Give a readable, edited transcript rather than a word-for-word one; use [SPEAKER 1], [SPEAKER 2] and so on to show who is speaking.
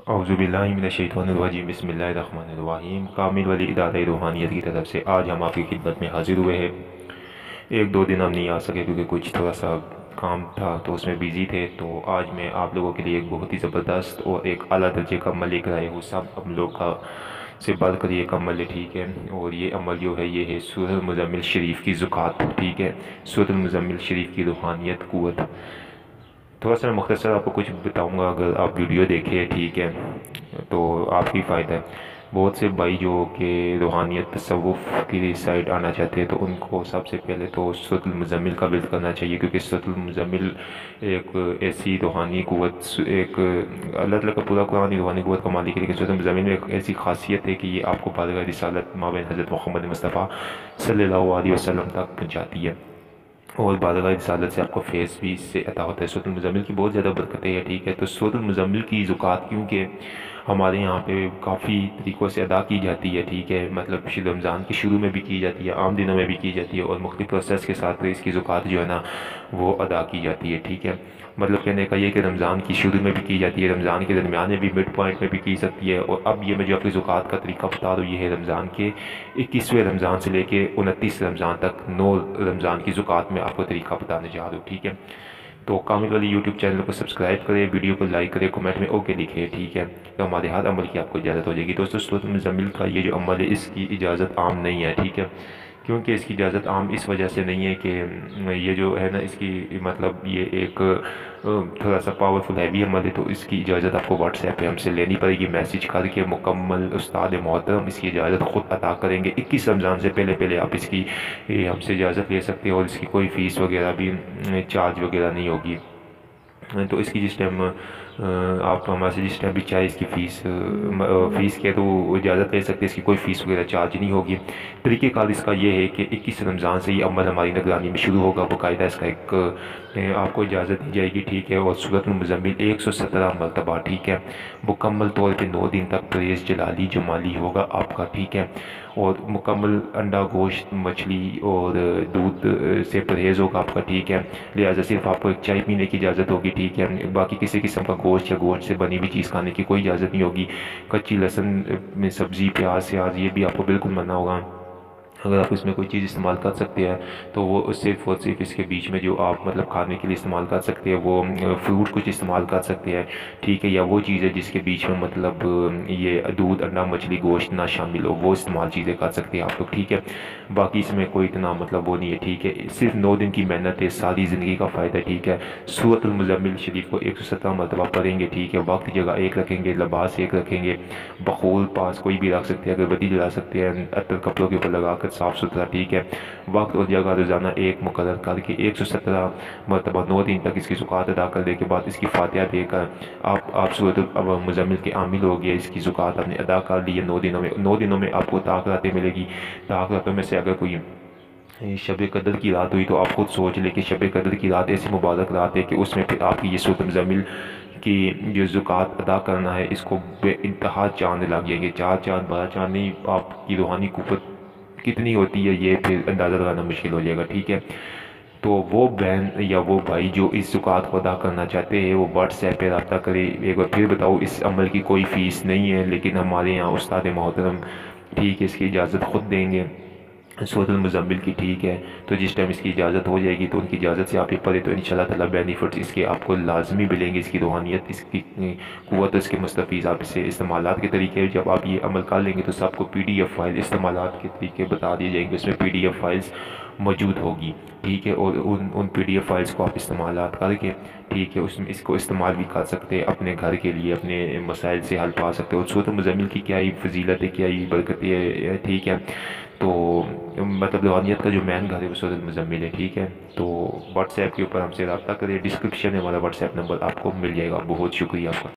[SPEAKER 1] औज़ुबिल्लाहि मिनश्शैतानिर्रजीम बिस्मिल्लाहिर्रहमानिर्रहीम। कामिल वली इदारे रूहानियत की तरफ से आज हम आपकी खिदमत में हाजिर हुए हैं। एक दो दिन हम नहीं आ सके क्योंकि कुछ थोड़ा सा काम था तो उसमें बिज़ी थे। तो आज मैं आप लोगों के लिए एक बहुत ही ज़बरदस्त और एक आला दर्जे का अमल लेकर आया हूँ। सब हम लोग का से बढ़ कर ये एक अमल है, ठीक है। और ये अमल जो है ये है सूरह मुज़म्मिल शरीफ की ज़ुकात, ठीक है। सूरह मुज़म्मिल शरीफ की रूहानियत, क़ुव्वत। थोड़ा सा मैं मुख्तसर आपको कुछ बताऊंगा, अगर आप वीडियो देखें, ठीक है, तो आपकी फ़ायदा है। बहुत से भाई जो कि रूहानियत तसव्वुफ़ की साइड आना चाहते हैं तो उनको सबसे पहले तो सूरह मुज़म्मिल का विर्द करना चाहिए, क्योंकि सूरह मुज़म्मिल एक ऐसी रूहानी क़ुव्वत, एक अल्लाह ताला का पूरा कुरान ही रूहानी क़ुव्वत का मालिक है, लेकिन सूरह मुज़म्मिल में एक ऐसी खासियत है कि ये आपको बारगाह रिसालत माबैन हज़रत मोहम्मद मुस्तफ़ा सल्लल्लाहु अलैहि वसल्लम तक पहुँचाती है। और बारगाह रिसालत से आपको फेस भी इससे अता होता है। सूरह मुज़म्मिल की बहुत ज़्यादा बरकतें हैं, ठीक है। तो सूरह मुज़म्मिल की ज़ुकात क्योंकि हमारे यहाँ पे काफ़ी तरीक़ों से अदा की जाती है, ठीक है। मतलब रमज़ान के शुरू में भी की जाती है, आम दिनों में भी की जाती है, और मुख्तलिफ़ प्रोसेस के साथ इसकी ज़ुकात जो है ना वो अदा की जाती है, ठीक है। मतलब कहने का ये कि रमज़ान की शुरू में भी की जाती है, रमज़ान के दरमियान में भी, मिड पॉइंट में भी की सकती है। और अब ये मैं जो अपनी ज़ुकात का तरीका बता दूँ, ये है रमज़ान के 21वें रमज़ान से लेके 29 रमज़ान तक 9 रमज़ान की ज़ुकात में आपको तरीका बताने जा रहा हूँ, ठीक है। तो कामिल वाली यूट्यूब चैनल को सब्सक्राइब करें, वीडियो को लाइक करें, कमेंट में ओके लिखें, ठीक है। तो हमारे हर अमल की आपको इजाज़त हो जाएगी। दोस्तों, सूरह मुज़म्मिल का ये जो अमल है इसकी इजाज़त आम नहीं है, ठीक है। क्योंकि इसकी इजाज़त आम इस वजह से नहीं है कि ये जो है ना इसकी मतलब ये एक थोड़ा सा पावरफुल हैवी अमल है, तो इसकी इजाज़त आपको व्हाट्सएप पे हमसे लेनी पड़ेगी, मैसेज करके। मुकम्मल उस्ताद मोहतरम इसकी इजाज़त ख़ुद अता करेंगे। 21 रमज़ान से पहले पहले आप इसकी हमसे इजाज़त ले सकते हैं, और इसकी कोई फ़ीस वगैरह भी चार्ज वगैरह नहीं होगी। तो इसकी जिस टाइम आप हमारे से जिस टाइम भी चाहे इसकी फ़ीस के तो इजाज़त ले सकते हैं, इसकी कोई फ़ीस वगैरह चार्ज नहीं होगी। तरीक़ेकार इसका ये है कि 21 रमज़ान से ये अमल हमारी निगरानी में शुरू होगा, बाकायदा इसका एक आपको इजाज़त दी जाएगी, ठीक है। और सूरह मुज़म्मिल 117 मरतबा, ठीक है, मुकम्मल तौर पे 9 दिन तक परहेज़ जलाली जमाली होगा आपका, ठीक है। और मुकम्मल अंडा गोश्त मछली और दूध से परहेज़ होगा आपका, ठीक है। लिहाजा सिर्फ आपको एक चाय पीने की इजाज़त होगी, ठीक है। बाकी किसी किस्म का गोश्त या गोश्त से बनी हुई चीज़ खाने की कोई इजाज़त नहीं होगी। कच्ची लहसुन में सब्ज़ी, प्याज श्याज ये भी आपको बिल्कुल मना होगा। अगर आप इसमें कोई चीज़ इस्तेमाल कर सकते हैं तो वो सिर्फ़ और सिर्फ इसके बीच में जो आप मतलब खाने के लिए इस्तेमाल कर सकते हैं, वो फ्रूट कुछ इस्तेमाल कर सकते हैं, ठीक है। या वो चीज़ है जिसके बीच में मतलब ये दूध अंडा मछली गोश्त ना शामिल हो, वो इस्तेमाल चीज़ें कर सकते हैं आप लोग, ठीक है। बाकी इसमें कोई इतना मतलब वो नहीं है, ठीक है। सिर्फ 9 दिन की मेहनत है, सारी ज़िंदगी का फ़ायदा, ठीक है। सूरह मुज़म्मिल शरीफ को 117 मरतबा पढ़ेंगे, ठीक है। वक्त जगह एक रखेंगे, लिबास एक रखेंगे, बखूल पास कोई भी रख सकते हैं, अगरबत्ती जला सकते हैं, अतर कपड़ों के ऊपर लगा कर साफ़ सुथरा, ठीक है। वक्त और जगह रोज़ाना एक मुकर्रर करके 117 मरतबा 9 दिन तक इसकी ज़ुकात अदा करने के बाद इसकी फातिहा देकर आप सूरह मुज़म्मिल के आमिल हो गए। इसकी ज़ुकात आपने अदा कर ली है 9 दिनों में। 9 दिनों में आपको ताक रातें मिलेगी। ताक रातों में से अगर कोई शब कदर की रात हुई तो आप खुद सोच लें कि शब कदर की रात ऐसी मुबारक रात है कि उसमें फिर आपकी ये सूरह मुज़म्मिल की जो ज़ुकात अदा करना है इसको बेइंतहा चाँद लग जाएंगे। 4 चाँद 12 चाँद नहीं, आपकी रूहानी क़ुव्वत कितनी होती है ये फिर अंदाज़ा लगाना मुश्किल हो जाएगा, ठीक है। तो वो बहन या वो भाई जो इस ज़ुकात को अदा करना चाहते हैं वो व्हाट्सएप पे रब्ता करें। एक बार फिर बताऊँ, इस अमल की कोई फ़ीस नहीं है, लेकिन हमारे यहाँ उस्ताद मोहतरम, ठीक है, इसकी इजाज़त ख़ुद देंगे सूरह मुज़म्मिल की, ठीक है। तो जिस टाइम इसकी इजाज़त हो जाएगी तो उनकी इजाज़त से आप ये पढ़े तो इंशाल्लाह ताला बेनिफिट्स इसके आपको लाजमी मिलेंगे। इसकी रूहानियत, इसकी क़ुव्वत, इसके मुस्तफ़ीज़ आप इसे इस्तेमालात के तरीके जब आप ये अमल कर लेंगे तो सबको PDF फाइल इस्तेमालात के तरीके बता दिए जाएंगे, उसमें PDF फाइल्स मौजूद होगी, ठीक है। और उन PDF फाइल्स को आप इस्तेमालात करके, ठीक है, उसमें इसको इस्तेमाल भी कर सकते हैं अपने घर के लिए, अपने मसाइल से हल पा सकते हो। और सूरह मुज़म्मिल की क्या ही फजीलत है, क्या ही बरकत है, ठीक है। तो मतलब रूहानियत का जो मेन घर है वो सूरह मुज़म्मिल है, ठीक है। तो व्हाट्सएप के ऊपर हमसे रब्ता करें, डिस्क्रिप्शन में हमारा व्हाट्सएप नंबर आपको मिल जाएगा। बहुत शुक्रिया आपका।